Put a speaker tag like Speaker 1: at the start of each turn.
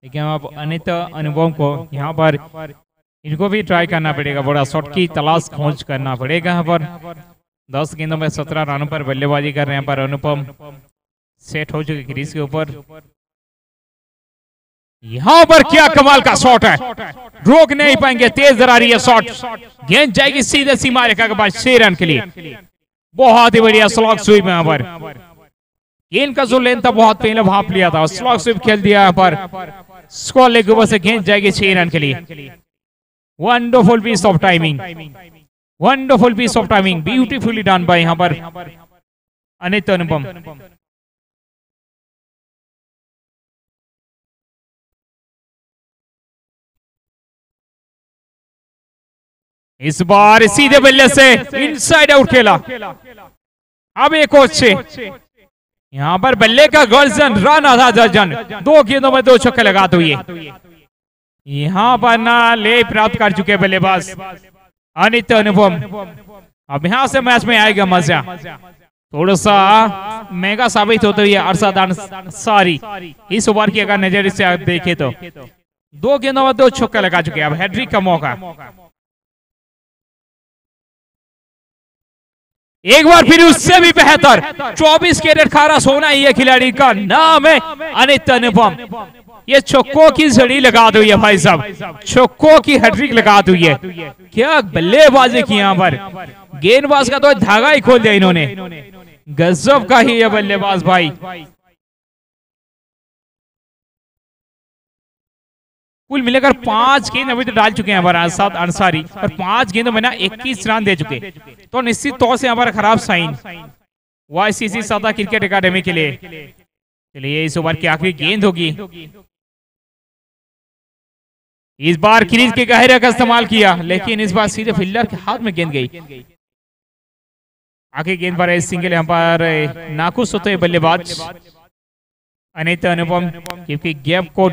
Speaker 1: लेकिन अब अनित अनुपम को यहाँ पर इनको भी ट्राई करना पड़ेगा, बड़ा शॉट की तलाश खोज करना पड़ेगा। यहाँ पर 10 गेंदों में 17 रनों पर बल्लेबाजी कर रहे हैं पर अनुपम सेट हो चुके क्रीज के ऊपर। यहां पर क्या कमाल का शॉट है, रोक नहीं पाएंगे, तेज दरारी है शॉट, गेंद जाएगी सीधे सीमा रेखा के बाद 6 रन के लिए। बहुत ही बढ़िया स्लॉग स्वीप यहाँ पर, गेंद का जो लेंथ था बहुत पहले भाप लिया था, स्लॉग स्वीप खेल दिया यहाँ पर, स्कोर लेग ऊपर से गेंद जाएगी 6 रन के लिए। Wonderful piece of timing, wonderful piece of timing, beautifully done by यहाँ पर अनित अनुपम। इस बार सीधे बल्ले से इनसाइड आउट खेला। अब एक और 6, यहां पर बल्ले का गर्जन रन आधा दर्जन, 2 गेंदों में 2 छक्के लगाते हुए यहां पर ना ले प्राप्त कर चुके बल्लेबाज अनित अनुपम। अब यहां से मैच में आएगा मजा, थोड़ा सा मेगा साबित होते हुए अरशद अंसारी इस ओवर की अगर नजर से देखे तो 2 गेंदों में 2 छक्के लगा चुके। अब हैट्रिक का मौका, एक बार फिर उससे भी बेहतर 24 कैरेट खारा सोना ये खिलाड़ी का नाम है अनित अनुपम। ये छक्कों की झड़ी लगा दी है भाई साहब, छक्कों की हैट्रिक लगा दी है। क्या बल्लेबाजी की यहाँ पर, गेंदबाज का तो धागा ही खोल दिया इन्होंने, गजब का ही ये बल्लेबाज भाई। कुल मिलाकर 5 गेंद अभी तो डाल चुके हैं हमारे साथ अंसारी, और 5 गेंदों में ना 21 रन दे चुके, तो निश्चित तौर से हमारा खराब साइन YCC सादा क्रिकेट एकेडमी के लिए। चलिए इस ओवर की आखिरी गेंद होगी, इस बार क्रीज के गहरे का इस्तेमाल किया, लेकिन इस बार सीधे फील्डर के हाथ में गेंद गई। आखिरी गेंद पर सिंगल यहाँ पर नाखुश होते बल्लेबाज अनित अनुपम, क्योंकि गैप को